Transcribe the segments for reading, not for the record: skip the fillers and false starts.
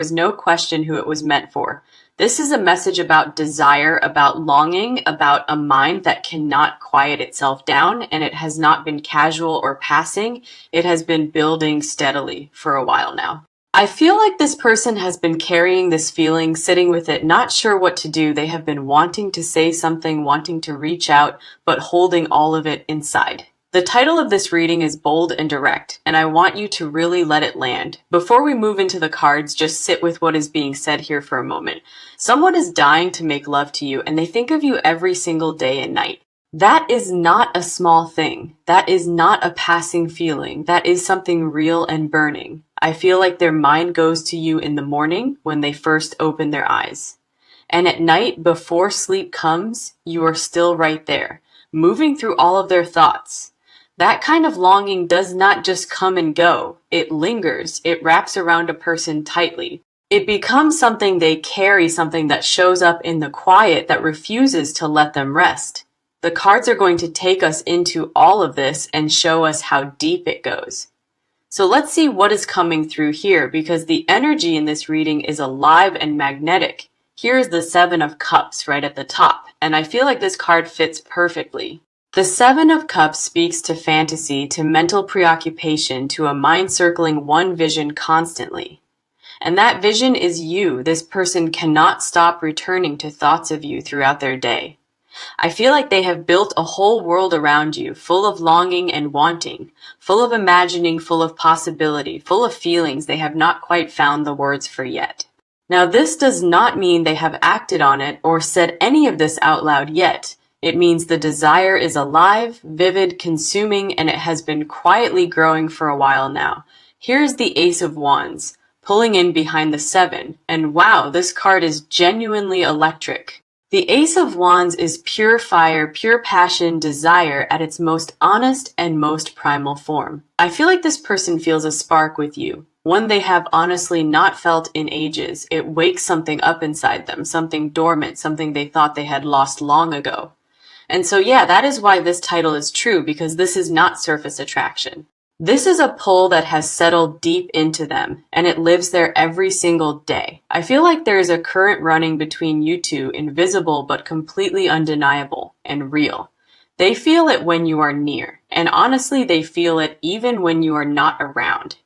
There's no question who it was meant for. This is a message about desire, about longing, about a mind that cannot quiet itself down, and it has not been casual or passing. It has been building steadily for a while now. I feel like this person has been carrying this feeling, sitting with it, not sure what to do. They have been wanting to say something, wanting to reach out, but holding all of it inside. The title of this reading is Bold and Direct, and I want you to really let it land. Before we move into the cards, just sit with what is being said here for a moment. Someone is dying to make love to you, and they think of you every single day and night. That is not a small thing. That is not a passing feeling. That is something real and burning. I feel like their mind goes to you in the morning when they first open their eyes. And at night, before sleep comes, you are still right there, moving through all of their thoughts. That kind of longing does not just come and go. It lingers. It wraps around a person tightly. It becomes something they carry, something that shows up in the quiet that refuses to let them rest. The cards are going to take us into all of this and show us how deep it goes. So let's see what is coming through here, because the energy in this reading is alive and magnetic. Here is the Seven of Cups right at the top, and I feel like this card fits perfectly. The Seven of Cups speaks to fantasy, to mental preoccupation, to a mind circling one vision constantly. And that vision is you. This person cannot stop returning to thoughts of you throughout their day. I feel like they have built a whole world around you, full of longing and wanting, full of imagining, full of possibility, full of feelings they have not quite found the words for yet. Now, this does not mean they have acted on it or said any of this out loud yet. It means the desire is alive, vivid, consuming, and it has been quietly growing for a while now. Here's the Ace of Wands, pulling in behind the Seven, and wow, this card is genuinely electric. The Ace of Wands is pure fire, pure passion, desire at its most honest and most primal form. I feel like this person feels a spark with you, one they have honestly not felt in ages. It wakes something up inside them, something dormant, something they thought they had lost long ago. And so yeah, that is why this title is true, because this is not surface attraction. This is a pull that has settled deep into them, and it lives there every single day. I feel like there is a current running between you two, invisible but completely undeniable and real. They feel it when you are near, and honestly, they feel it even when you are not around.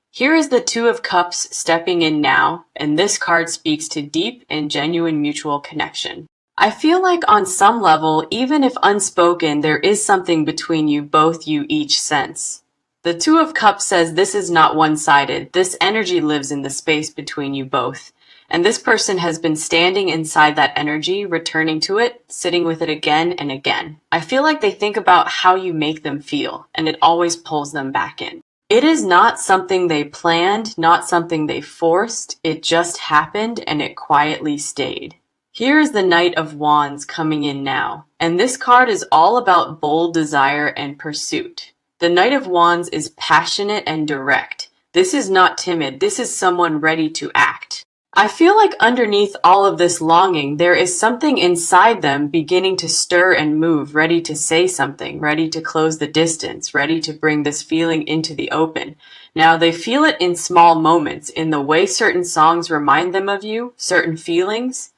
Here is the Two of Cups stepping in now, and this card speaks to deep and genuine mutual connection. I feel like on some level, even if unspoken, there is something between you both, you each sense. The Two of Cups says this is not one-sided. This energy lives in the space between you both. And this person has been standing inside that energy, returning to it, sitting with it again and again. I feel like they think about how you make them feel, and it always pulls them back in. It is not something they planned, not something they forced. It just happened, and it quietly stayed. Here is the Knight of Wands coming in now, and this card is all about bold desire and pursuit. The Knight of Wands is passionate and direct. This is not timid. This is someone ready to act. I feel like underneath all of this longing, there is something inside them beginning to stir and move, ready to say something, ready to close the distance, ready to bring this feeling into the open. Now, they feel it in small moments, in the way certain songs remind them of you, certain feelings.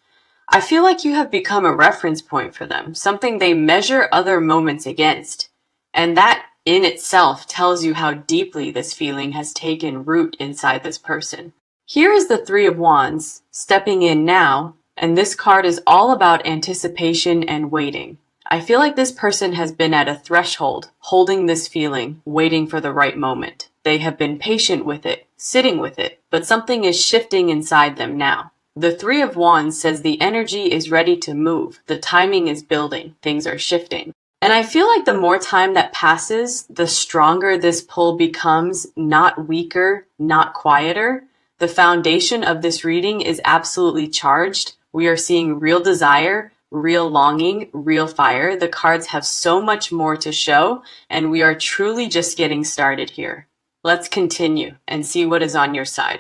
I feel like you have become a reference point for them, something they measure other moments against. And that in itself tells you how deeply this feeling has taken root inside this person. Here is the Three of Wands stepping in now, and this card is all about anticipation and waiting. I feel like this person has been at a threshold, holding this feeling, waiting for the right moment. They have been patient with it, sitting with it, but something is shifting inside them now. The Three of Wands says the energy is ready to move. The timing is building. Things are shifting. And I feel like the more time that passes, the stronger this pull becomes, not weaker, not quieter. The foundation of this reading is absolutely charged. We are seeing real desire, real longing, real fire. The cards have so much more to show, and we are truly just getting started here. Let's continue and see what is on your side.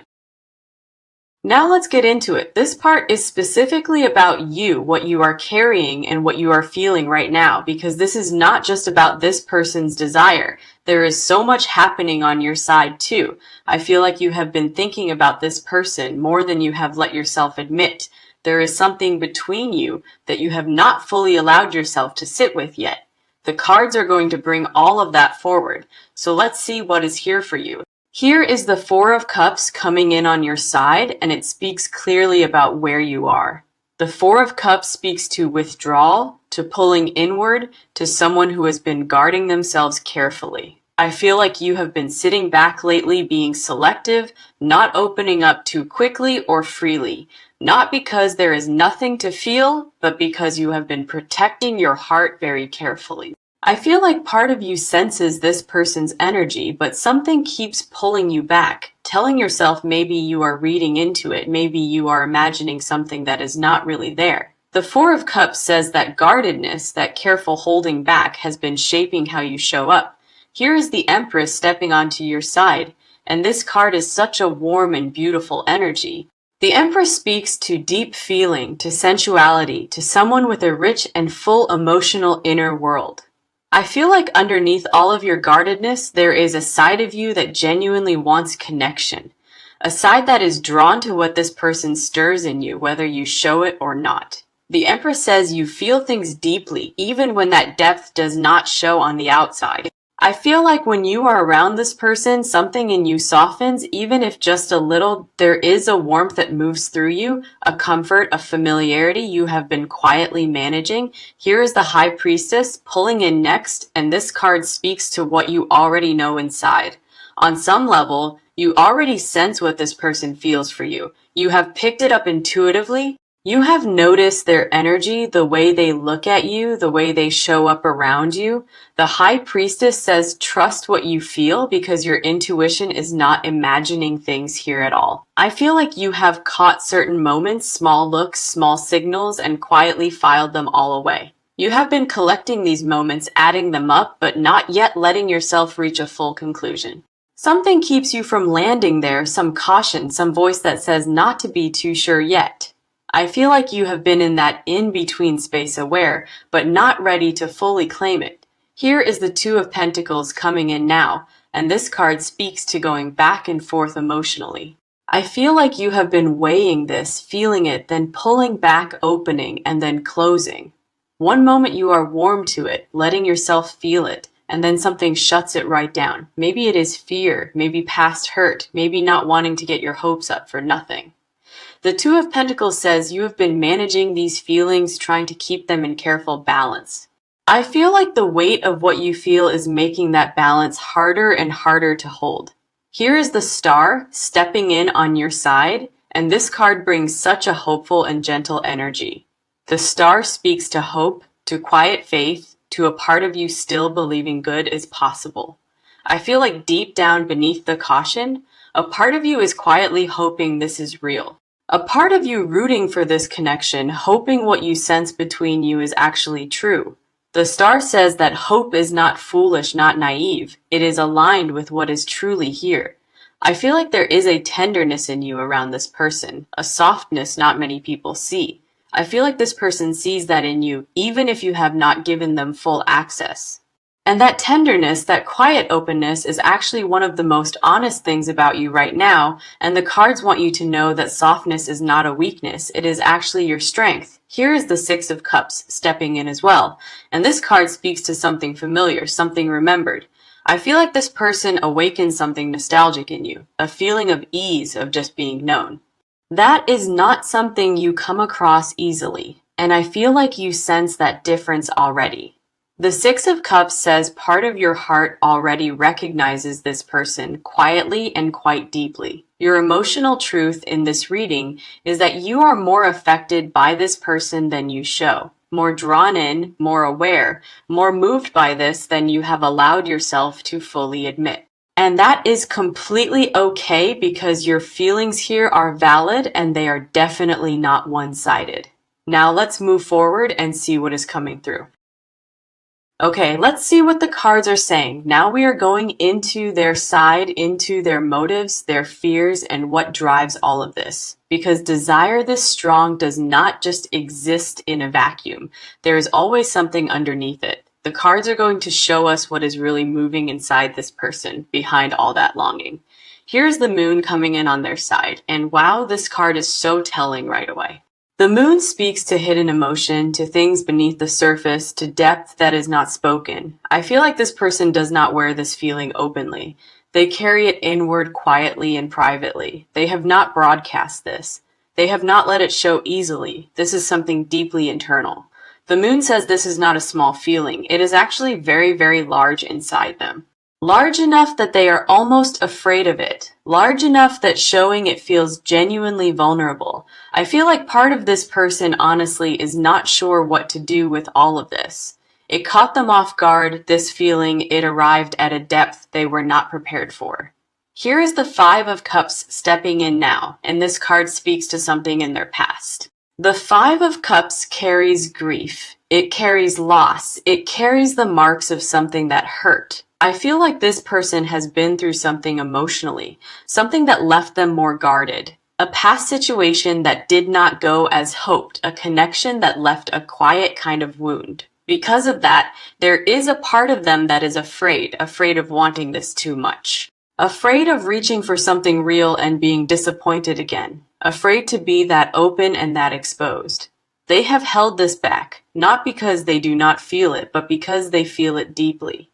Now let's get into it. This part is specifically about you, what you are carrying and what you are feeling right now, because this is not just about this person's desire. There is so much happening on your side too. I feel like you have been thinking about this person more than you have let yourself admit. There is something between you that you have not fully allowed yourself to sit with yet. The cards are going to bring all of that forward. So let's see what is here for you. Here is the Four of Cups coming in on your side, and it speaks clearly about where you are. The Four of Cups speaks to withdrawal, to pulling inward, to someone who has been guarding themselves carefully. I feel like you have been sitting back lately, being selective, not opening up too quickly or freely. Not because there is nothing to feel, but because you have been protecting your heart very carefully. I feel like part of you senses this person's energy, but something keeps pulling you back, telling yourself maybe you are reading into it, maybe you are imagining something that is not really there. The Four of Cups says that guardedness, that careful holding back, has been shaping how you show up. Here is the Empress stepping onto your side, and this card is such a warm and beautiful energy. The Empress speaks to deep feeling, to sensuality, to someone with a rich and full emotional inner world. I feel like underneath all of your guardedness, there is a side of you that genuinely wants connection. A side that is drawn to what this person stirs in you, whether you show it or not. The Empress says you feel things deeply, even when that depth does not show on the outside. I feel like when you are around this person, something in you softens, even if just a little. There is a warmth that moves through you, a comfort, a familiarity you have been quietly managing. Here is the High Priestess pulling in next, and this card speaks to what you already know inside. On some level, you already sense what this person feels for you. You have picked it up intuitively. You have noticed their energy, the way they look at you, the way they show up around you. The High Priestess says trust what you feel because your intuition is not imagining things here at all. I feel like you have caught certain moments, small looks, small signals, and quietly filed them all away. You have been collecting these moments, adding them up, but not yet letting yourself reach a full conclusion. Something keeps you from landing there, some caution, some voice that says not to be too sure yet. I feel like you have been in that in-between space, aware, but not ready to fully claim it. Here is the Two of Pentacles coming in now, and this card speaks to going back and forth emotionally. I feel like you have been weighing this, feeling it, then pulling back, opening, and then closing. One moment you are warm to it, letting yourself feel it, and then something shuts it right down. Maybe it is fear, maybe past hurt, maybe not wanting to get your hopes up for nothing. The Two of Pentacles says you have been managing these feelings, trying to keep them in careful balance. I feel like the weight of what you feel is making that balance harder and harder to hold. Here is the Star stepping in on your side, and this card brings such a hopeful and gentle energy. The Star speaks to hope, to quiet faith, to a part of you still believing good is possible. I feel like deep down beneath the caution, a part of you is quietly hoping this is real. A part of you rooting for this connection, hoping what you sense between you is actually true. The Star says that hope is not foolish, not naive. It is aligned with what is truly here. I feel like there is a tenderness in you around this person, a softness not many people see. I feel like this person sees that in you, even if you have not given them full access. And that tenderness, that quiet openness, is actually one of the most honest things about you right now, and the cards want you to know that softness is not a weakness, it is actually your strength. Here is the Six of Cups stepping in as well, and this card speaks to something familiar, something remembered. I feel like this person awakens something nostalgic in you, a feeling of ease of just being known. That is not something you come across easily, and I feel like you sense that difference already. The Six of Cups says part of your heart already recognizes this person quietly and quite deeply. Your emotional truth in this reading is that you are more affected by this person than you show, more drawn in, more aware, more moved by this than you have allowed yourself to fully admit. And that is completely okay because your feelings here are valid and they are definitely not one-sided. Now let's move forward and see what is coming through. Okay, let's see what the cards are saying. Now we are going into their side, into their motives, their fears, and what drives all of this. Because desire this strong does not just exist in a vacuum. There is always something underneath it. The cards are going to show us what is really moving inside this person behind all that longing. Here's the moon coming in on their side, and wow, this card is so telling right away. The moon speaks to hidden emotion, to things beneath the surface, to depth that is not spoken. I feel like this person does not wear this feeling openly. They carry it inward quietly and privately. They have not broadcast this. They have not let it show easily. This is something deeply internal. The moon says this is not a small feeling. It is actually very, very large inside them. Large enough that they are almost afraid of it. Large enough that showing it feels genuinely vulnerable. I feel like part of this person honestly is not sure what to do with all of this. It caught them off guard, this feeling. It arrived at a depth they were not prepared for. Here is the Five of Cups stepping in now, and this card speaks to something in their past. The Five of Cups carries grief. It carries loss. It carries the marks of something that hurt. I feel like this person has been through something emotionally, something that left them more guarded. A past situation that did not go as hoped, a connection that left a quiet kind of wound. Because of that, there is a part of them that is afraid of wanting this too much. Afraid of reaching for something real and being disappointed again. Afraid to be that open and that exposed. They have held this back, not because they do not feel it, but because they feel it deeply.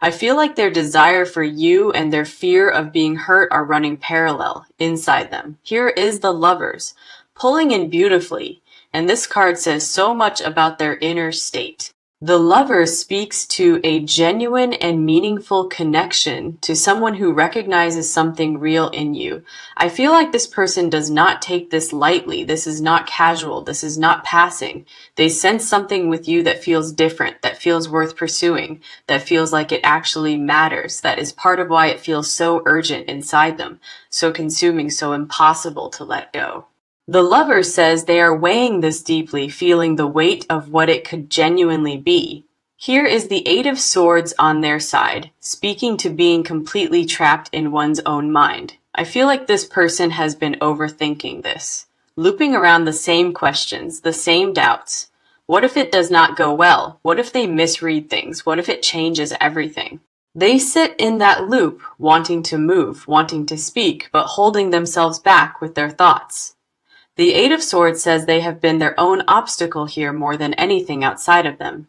I feel like their desire for you and their fear of being hurt are running parallel inside them. Here is the Lovers, pulling in beautifully, and this card says so much about their inner state. The Lover speaks to a genuine and meaningful connection to someone who recognizes something real in you. I feel like this person does not take this lightly. This is not casual. This is not passing. They sense something with you that feels different, that feels worth pursuing, that feels like it actually matters. That is part of why it feels so urgent inside them, so consuming, so impossible to let go. The Lover says they are weighing this deeply, feeling the weight of what it could genuinely be. Here is the Eight of Swords on their side, speaking to being completely trapped in one's own mind. I feel like this person has been overthinking this, looping around the same questions, the same doubts. What if it does not go well? What if they misread things? What if it changes everything? They sit in that loop, wanting to move, wanting to speak, but holding themselves back with their thoughts. The Eight of Swords says they have been their own obstacle here more than anything outside of them.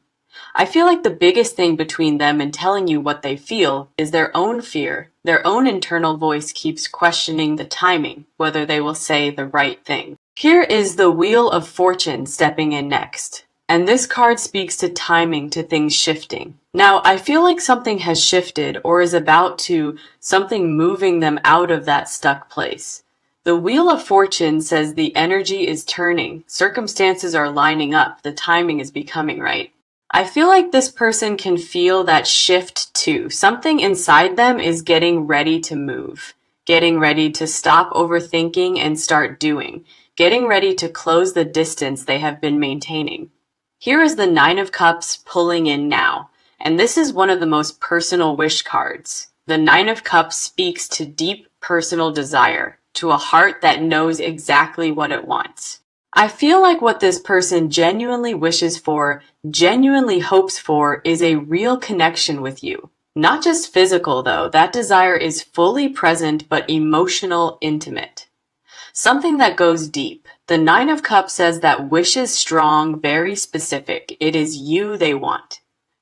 I feel like the biggest thing between them and telling you what they feel is their own fear. Their own internal voice keeps questioning the timing, whether they will say the right thing. Here is the Wheel of Fortune stepping in next. And this card speaks to timing, to things shifting. Now, I feel like something has shifted or is about to, something moving them out of that stuck place. The Wheel of Fortune says the energy is turning, circumstances are lining up, the timing is becoming right. I feel like this person can feel that shift too. Something inside them is getting ready to move, getting ready to stop overthinking and start doing, getting ready to close the distance they have been maintaining. Here is the Nine of Cups pulling in now, and this is one of the most personal wish cards. The Nine of Cups speaks to deep personal desire, to a heart that knows exactly what it wants. I feel like what this person genuinely wishes for, genuinely hopes for, is a real connection with you. Not just physical though, that desire is fully present but emotional, intimate. Something that goes deep. The Nine of Cups says that wish is strong, very specific. It is you they want,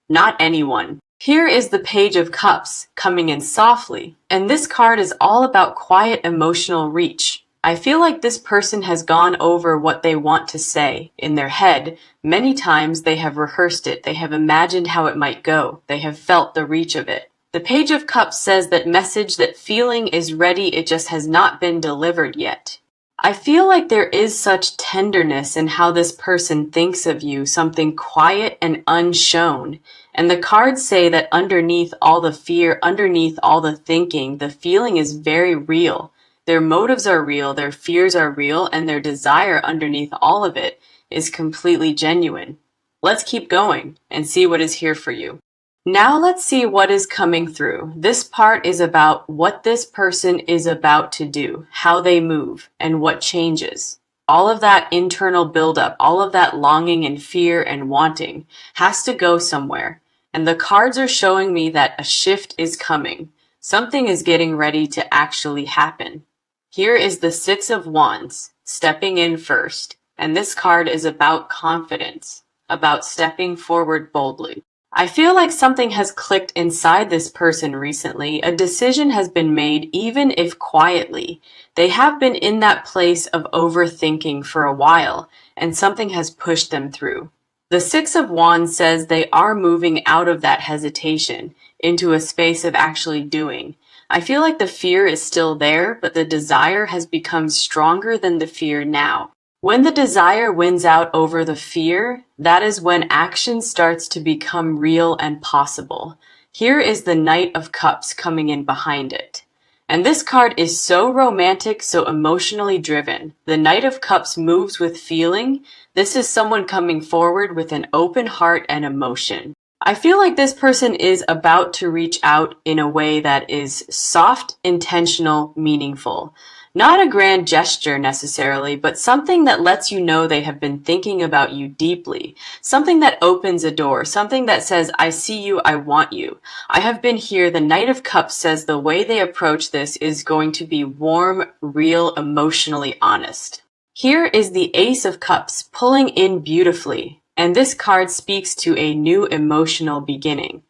not anyone. Here is the Page of Cups coming in softly, and this card is all about quiet emotional reach. I feel like this person has gone over what they want to say in their head. Many times they have rehearsed it, they have imagined how it might go, they have felt the reach of it. The Page of Cups says that message, that feeling is ready, it just has not been delivered yet. I feel like there is such tenderness in how this person thinks of you, something quiet and unshown. And the cards say that underneath all the fear, underneath all the thinking, the feeling is very real. Their motives are real, their fears are real, and their desire underneath all of it is completely genuine. Let's keep going and see what is here for you. Now let's see what is coming through. This part is about what this person is about to do, how they move, and what changes. All of that internal buildup, all of that longing and fear and wanting has to go somewhere. And the cards are showing me that a shift is coming. Something is getting ready to actually happen. Here is the Six of Wands, stepping in first. And this card is about confidence, about stepping forward boldly. I feel like something has clicked inside this person recently. A decision has been made, even if quietly. They have been in that place of overthinking for a while, and something has pushed them through. The Six of Wands says they are moving out of that hesitation into a space of actually doing. I feel like the fear is still there, but the desire has become stronger than the fear now. When the desire wins out over the fear, that is when action starts to become real and possible. Here is the Knight of Cups coming in behind it. And this card is so romantic, so emotionally driven. The Knight of Cups moves with feeling. This is someone coming forward with an open heart and emotion. I feel like this person is about to reach out in a way that is soft, intentional, meaningful. Not a grand gesture necessarily, but something that lets you know they have been thinking about you deeply. Something that opens a door, something that says, I see you, I want you. I have been here. The Knight of Cups says the way they approach this is going to be warm, real, emotionally honest. Here is the Ace of Cups pulling in beautifully, and this card speaks to a new emotional beginning.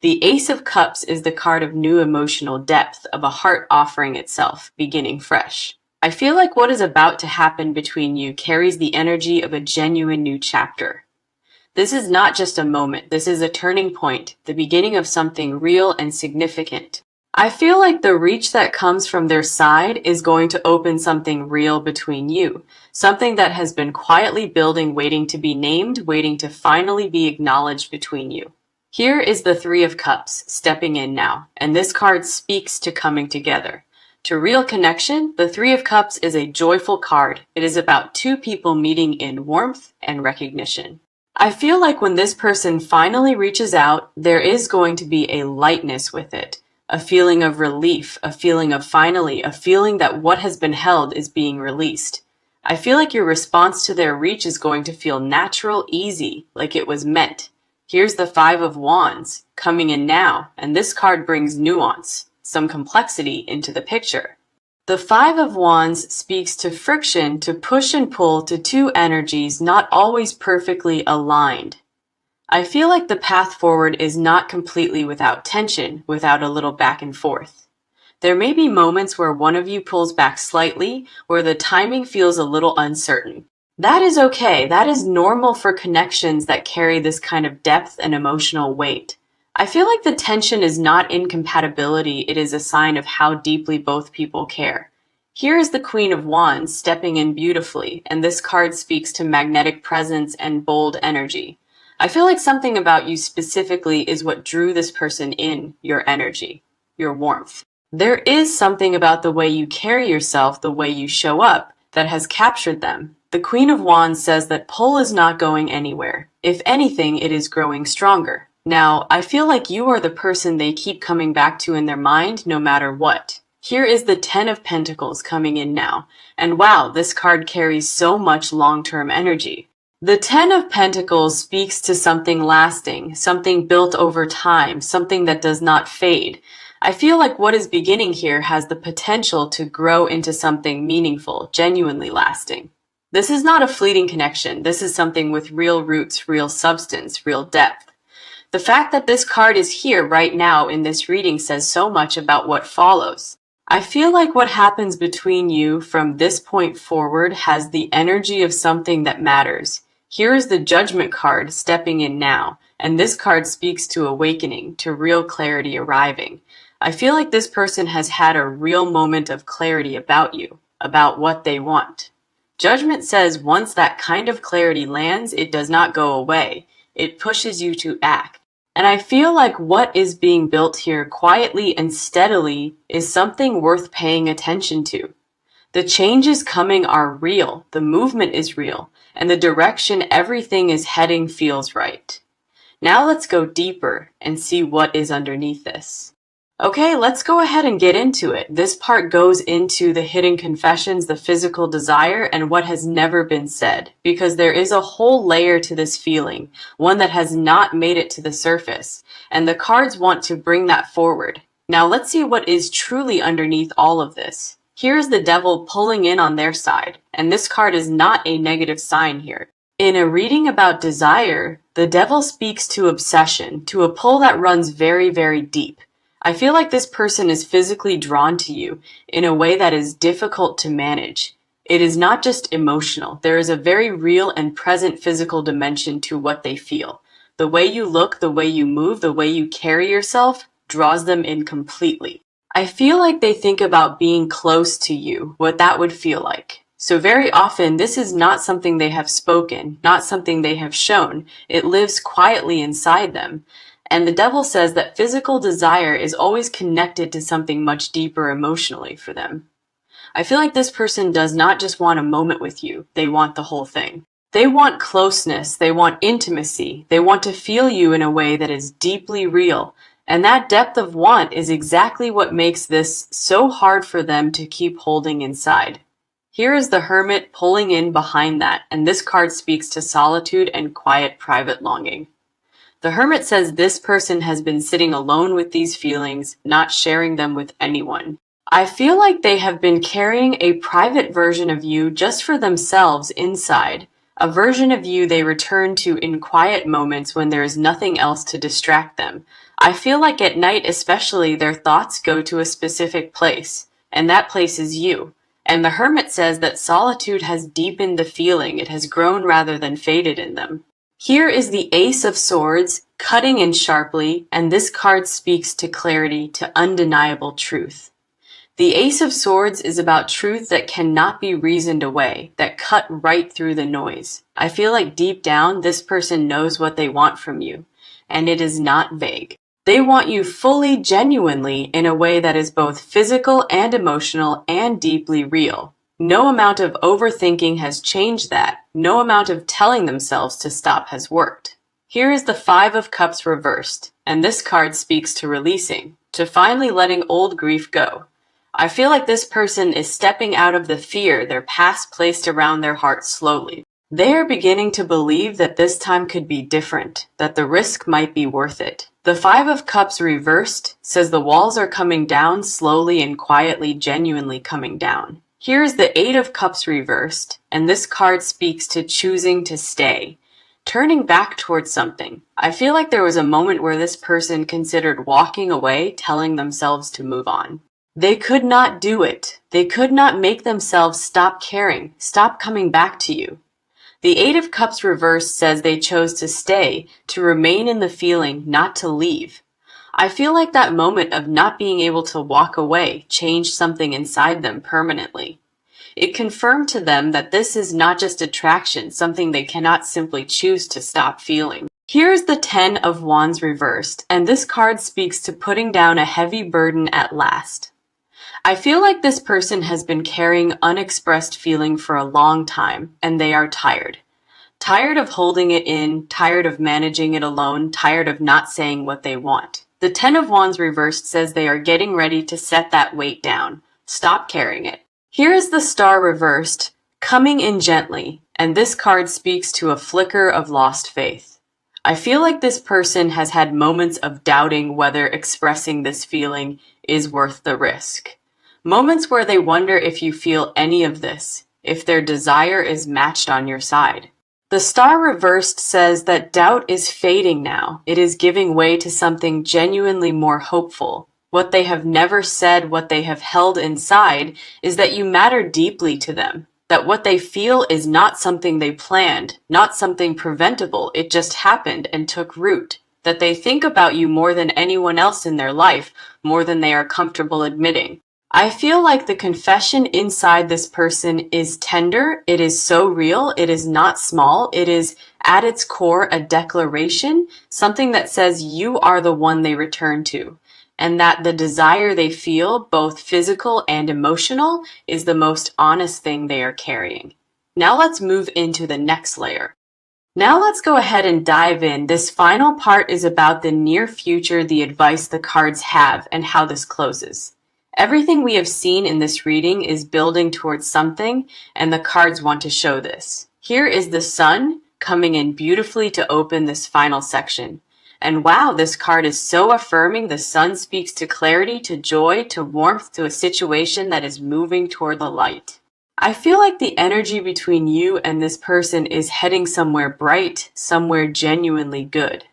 The Ace of Cups is the card of new emotional depth, of a heart offering itself, beginning fresh. I feel like what is about to happen between you carries the energy of a genuine new chapter. This is not just a moment, this is a turning point, the beginning of something real and significant. I feel like the reach that comes from their side is going to open something real between you, something that has been quietly building, waiting to be named, waiting to finally be acknowledged between you. Here is the Three of Cups, stepping in now, and this card speaks to coming together. To real connection, the Three of Cups is a joyful card. It is about two people meeting in warmth and recognition. I feel like when this person finally reaches out, there is going to be a lightness with it, a feeling of relief, a feeling of finally, a feeling that what has been held is being released. I feel like your response to their reach is going to feel natural, easy, like it was meant. Here's the Five of Wands coming in now, and this card brings nuance, some complexity into the picture. The Five of Wands speaks to friction, to push and pull, to two energies not always perfectly aligned. I feel like the path forward is not completely without tension, without a little back and forth. There may be moments where one of you pulls back slightly, where the timing feels a little uncertain. That is okay. That is normal for connections that carry this kind of depth and emotional weight. I feel like the tension is not incompatibility, it is a sign of how deeply both people care. Here is the Queen of Wands stepping in beautifully, and this card speaks to magnetic presence and bold energy. I feel like something about you specifically is what drew this person in, your energy, your warmth. There is something about the way you carry yourself, the way you show up, that has captured them. The Queen of Wands says that pull is not going anywhere. If anything, it is growing stronger. Now, I feel like you are the person they keep coming back to in their mind no matter what. Here is the Ten of Pentacles coming in now. And wow, this card carries so much long-term energy. The Ten of Pentacles speaks to something lasting, something built over time, something that does not fade. I feel like what is beginning here has the potential to grow into something meaningful, genuinely lasting. This is not a fleeting connection. This is something with real roots, real substance, real depth. The fact that this card is here right now in this reading says so much about what follows. I feel like what happens between you from this point forward has the energy of something that matters. Here is the Judgment card stepping in now, and this card speaks to awakening, to real clarity arriving. I feel like this person has had a real moment of clarity about you, about what they want. Judgment says once that kind of clarity lands, it does not go away. It pushes you to act. And I feel like what is being built here quietly and steadily is something worth paying attention to. The changes coming are real, the movement is real, and the direction everything is heading feels right. Now let's go deeper and see what is underneath this. Okay, let's go ahead and get into it. This part goes into the hidden confessions, the physical desire, and what has never been said, because there is a whole layer to this feeling, one that has not made it to the surface, and the cards want to bring that forward. Now let's see what is truly underneath all of this. Here's the devil pulling in on their side, and this card is not a negative sign here. In a reading about desire, the devil speaks to obsession, to a pull that runs very, very deep. I feel like this person is physically drawn to you in a way that is difficult to manage. It is not just emotional. There is a very real and present physical dimension to what they feel. The way you look, the way you move, the way you carry yourself draws them in completely. I feel like they think about being close to you, what that would feel like. So very often, this is not something they have spoken, not something they have shown. It lives quietly inside them. And the devil says that physical desire is always connected to something much deeper emotionally for them. I feel like this person does not just want a moment with you, they want the whole thing. They want closeness, they want intimacy, they want to feel you in a way that is deeply real. And that depth of want is exactly what makes this so hard for them to keep holding inside. Here is the Hermit pulling in behind that, and this card speaks to solitude and quiet private longing. The Hermit says this person has been sitting alone with these feelings, not sharing them with anyone. I feel like they have been carrying a private version of you just for themselves inside, a version of you they return to in quiet moments when there is nothing else to distract them. I feel like at night especially their thoughts go to a specific place, and that place is you. And the Hermit says that solitude has deepened the feeling, it has grown rather than faded in them. Here is the Ace of Swords, cutting in sharply, and this card speaks to clarity, to undeniable truth. The Ace of Swords is about truth that cannot be reasoned away, that cut right through the noise. I feel like deep down, this person knows what they want from you, and it is not vague. They want you fully, genuinely, in a way that is both physical and emotional and deeply real. No amount of overthinking has changed that. No amount of telling themselves to stop has worked. Here is the Five of Cups reversed, and this card speaks to releasing, to finally letting old grief go. I feel like this person is stepping out of the fear their past placed around their heart slowly. They are beginning to believe that this time could be different, that the risk might be worth it. The Five of Cups reversed says the walls are coming down slowly and quietly, genuinely coming down. Here is the Eight of Cups reversed, and this card speaks to choosing to stay, turning back towards something. I feel like there was a moment where this person considered walking away, telling themselves to move on. They could not do it. They could not make themselves stop caring, stop coming back to you. The Eight of Cups reversed says they chose to stay, to remain in the feeling, not to leave. I feel like that moment of not being able to walk away changed something inside them permanently. It confirmed to them that this is not just attraction, something they cannot simply choose to stop feeling. Here's the Ten of Wands reversed, and this card speaks to putting down a heavy burden at last. I feel like this person has been carrying unexpressed feeling for a long time, and they are tired. Tired of holding it in, tired of managing it alone, tired of not saying what they want. The Ten of Wands reversed says they are getting ready to set that weight down. Stop carrying it. Here is the Star reversed, coming in gently, and this card speaks to a flicker of lost faith. I feel like this person has had moments of doubting whether expressing this feeling is worth the risk. Moments where they wonder if you feel any of this, if their desire is matched on your side. The Star reversed says that doubt is fading now. It is giving way to something genuinely more hopeful. What they have never said, what they have held inside, is that you matter deeply to them. That what they feel is not something they planned, not something preventable. It just happened and took root. That they think about you more than anyone else in their life, more than they are comfortable admitting. I feel like the confession inside this person is tender, it is so real, it is not small, it is at its core a declaration, something that says you are the one they return to. and that the desire they feel, both physical and emotional, is the most honest thing they are carrying. Now let's move into the next layer. Now let's go ahead and dive in. This final part is about the near future, the advice the cards have, and how this closes. Everything we have seen in this reading is building towards something, and the cards want to show this. Here is the sun coming in beautifully to open this final section. And wow, this card is so affirming. The sun speaks to clarity, to joy, to warmth, to a situation that is moving toward the light. I feel like the energy between you and this person is heading somewhere bright, somewhere genuinely good.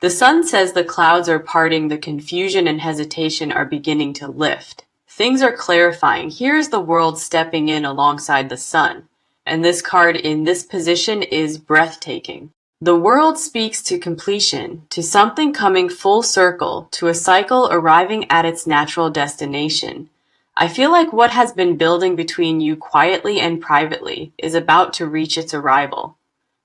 The sun says the clouds are parting, the confusion and hesitation are beginning to lift. Things are clarifying. Here's the world stepping in alongside the sun. And this card in this position is breathtaking. The world speaks to completion, to something coming full circle, to a cycle arriving at its natural destination. I feel like what has been building between you quietly and privately is about to reach its arrival.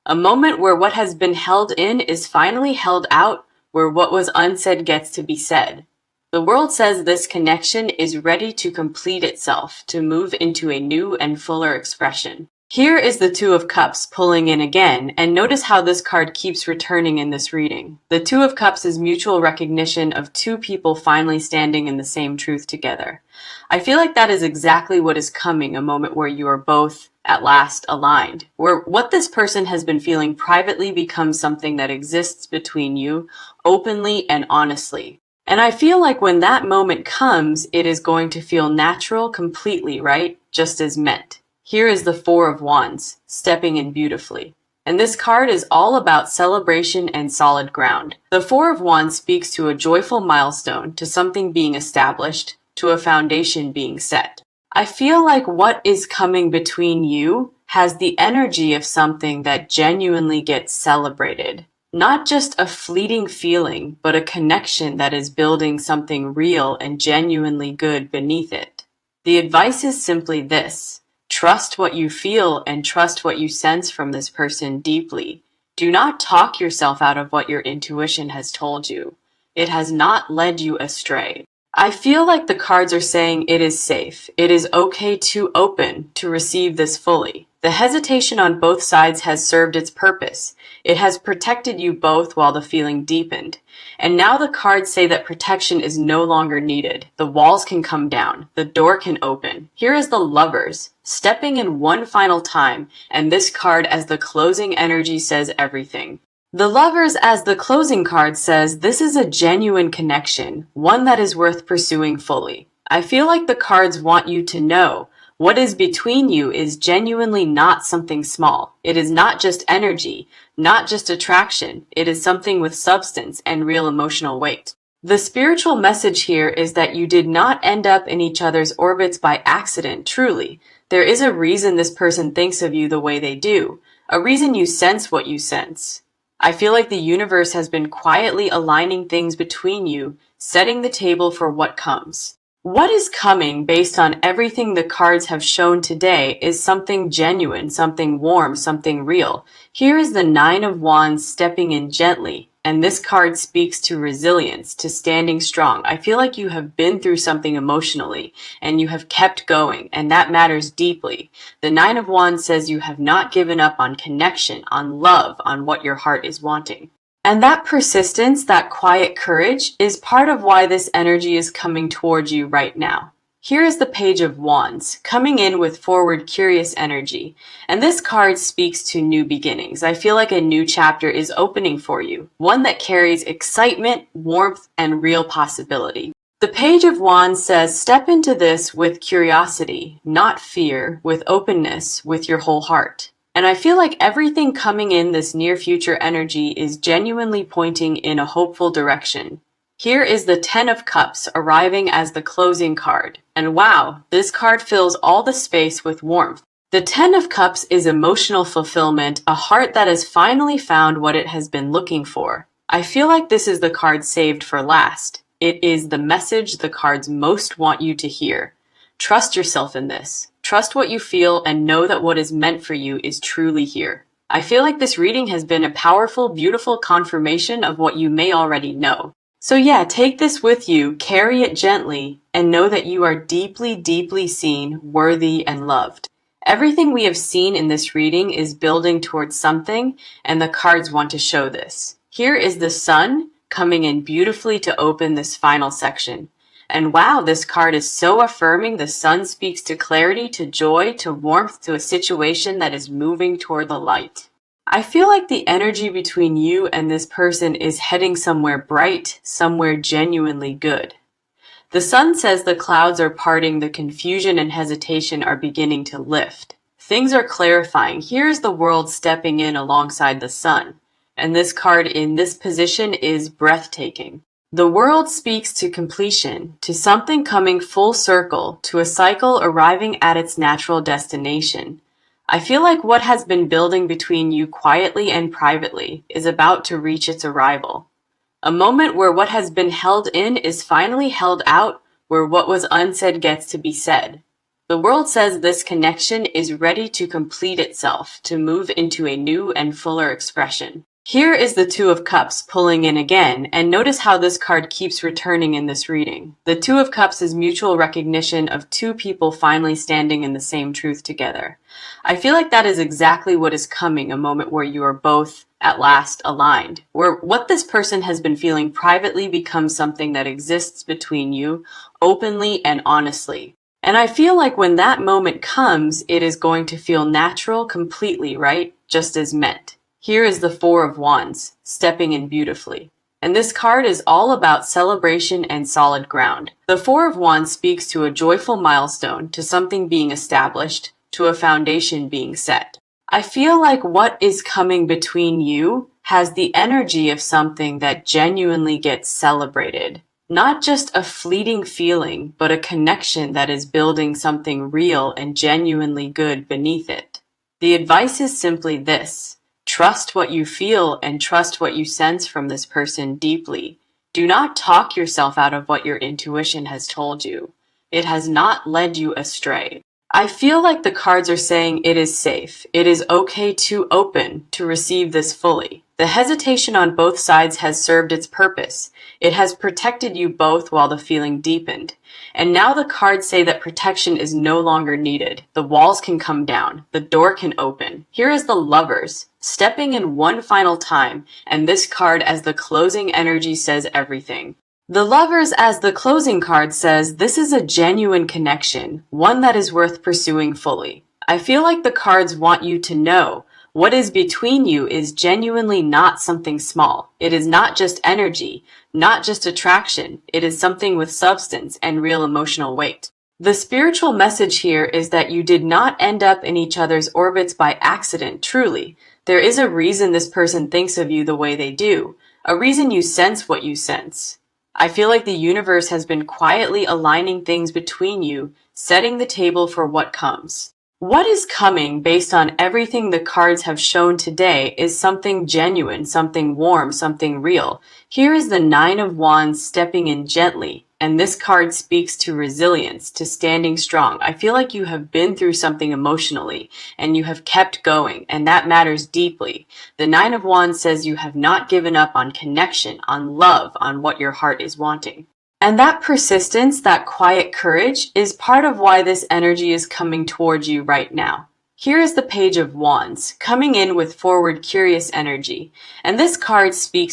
A moment where what has been held in is finally held out, where what was unsaid gets to be said. The world says this connection is ready to complete itself, to move into a new and fuller expression. Here is the Two of Cups pulling in again, and notice how this card keeps returning in this reading. The Two of Cups is mutual recognition of two people finally standing in the same truth together. I feel like that is exactly what is coming, a moment where you are both at last aligned, where what this person has been feeling privately becomes something that exists between you openly and honestly. And I feel like when that moment comes, it is going to feel natural completely, right? Just as meant. Here is the Four of Wands, stepping in beautifully. And this card is all about celebration and solid ground. The Four of Wands speaks to a joyful milestone, to something being established, to a foundation being set. I feel like what is coming between you has the energy of something that genuinely gets celebrated. Not just a fleeting feeling, but a connection that is building something real and genuinely good beneath it. The advice is simply this. Trust what you feel and trust what you sense from this person deeply. Do not talk yourself out of what your intuition has told you. It has not led you astray. I feel like the cards are saying it is safe. It is okay to open, to receive this fully. The hesitation on both sides has served its purpose. It has protected you both while the feeling deepened. And now the cards say that protection is no longer needed. The walls can come down. The door can open. Here is the Lovers, stepping in one final time, and this card as the closing energy says everything. The Lovers as the closing card says this is a genuine connection, one that is worth pursuing fully. I feel like the cards want you to know what is between you is genuinely not something small. It is not just energy, not just attraction. It is something with substance and real emotional weight. The spiritual message here is that you did not end up in each other's orbits by accident, truly. There is a reason this person thinks of you the way they do, a reason you sense what you sense. I feel like the universe has been quietly aligning things between you, setting the table for what comes. What is coming based on everything the cards have shown today is something genuine, something warm, something real. Here is the Nine of Wands stepping in gently, and this card speaks to resilience, to standing strong. I feel like you have been through something emotionally, and you have kept going, and that matters deeply. The Nine of Wands says you have not given up on connection, on love, on what your heart is wanting. And that persistence, that quiet courage, is part of why this energy is coming towards you right now. Here is the Page of Wands, coming in with forward, curious energy. And this card speaks to new beginnings. I feel like a new chapter is opening for you, one that carries excitement, warmth, and real possibility. The Page of Wands says, step into this with curiosity, not fear, with openness, with your whole heart. And I feel like everything coming in this near future energy is genuinely pointing in a hopeful direction. Here is the Ten of Cups arriving as the closing card. And wow, this card fills all the space with warmth. The Ten of Cups is emotional fulfillment, a heart that has finally found what it has been looking for. I feel like this is the card saved for last. It is the message the cards most want you to hear. Trust yourself in this. Trust what you feel and know that what is meant for you is truly here. I feel like this reading has been a powerful, beautiful confirmation of what you may already know. So yeah, take this with you, carry it gently, and know that you are deeply, deeply seen, worthy, and loved. Everything we have seen in this reading is building towards something, and the cards want to show this. Here is the sun coming in beautifully to open this final section. And wow, this card is so affirming. The sun speaks to clarity, to joy, to warmth, to a situation that is moving toward the light. I feel like the energy between you and this person is heading somewhere bright, somewhere genuinely good. The sun says the clouds are parting, the confusion and hesitation are beginning to lift. Things are clarifying. Here's the world stepping in alongside the sun. And this card in this position is breathtaking. The world speaks to completion, to something coming full circle, to a cycle arriving at its natural destination. I feel like what has been building between you quietly and privately is about to reach its arrival. A moment where what has been held in is finally held out, where what was unsaid gets to be said. The world says this connection is ready to complete itself, to move into a new and fuller expression. Here is the Two of Cups pulling in again, and notice how this card keeps returning in this reading. The Two of Cups is mutual recognition of two people finally standing in the same truth together. I feel like that is exactly what is coming, a moment where you are both at last aligned, where what this person has been feeling privately becomes something that exists between you openly and honestly. And I feel like when that moment comes, it is going to feel natural completely, right? Just as meant. Here is the Four of Wands, stepping in beautifully. And this card is all about celebration and solid ground. The Four of Wands speaks to a joyful milestone, to something being established, to a foundation being set. I feel like what is coming between you has the energy of something that genuinely gets celebrated. Not just a fleeting feeling, but a connection that is building something real and genuinely good beneath it. The advice is simply this. Trust what you feel and trust what you sense from this person deeply. Do not talk yourself out of what your intuition has told you. It has not led you astray. I feel like the cards are saying it is safe. It is okay to open, to receive this fully. The hesitation on both sides has served its purpose. It has protected you both while the feeling deepened. And now the cards say that protection is no longer needed. The walls can come down. The door can open. Here is the Lovers, stepping in one final time, and this card as the closing energy says everything. The Lovers as the closing card says this is a genuine connection, one that is worth pursuing fully. I feel like the cards want you to know what is between you is genuinely not something small. It is not just energy, not just attraction. It is something with substance and real emotional weight. The spiritual message here is that you did not end up in each other's orbits by accident, truly. There is a reason this person thinks of you the way they do, a reason you sense what you sense. I feel like the universe has been quietly aligning things between you, setting the table for what comes. What is coming based on everything the cards have shown today is something genuine, something warm, something real. Here is the Nine of Wands stepping in gently, and this card speaks to resilience, to standing strong. I feel like you have been through something emotionally, and you have kept going, and that matters deeply. The Nine of Wands says you have not given up on connection, on love, on what your heart is wanting. And that persistence, that quiet courage, is part of why this energy is coming towards you right now. Here is the Page of Wands, coming in with forward, curious energy. And this card speaks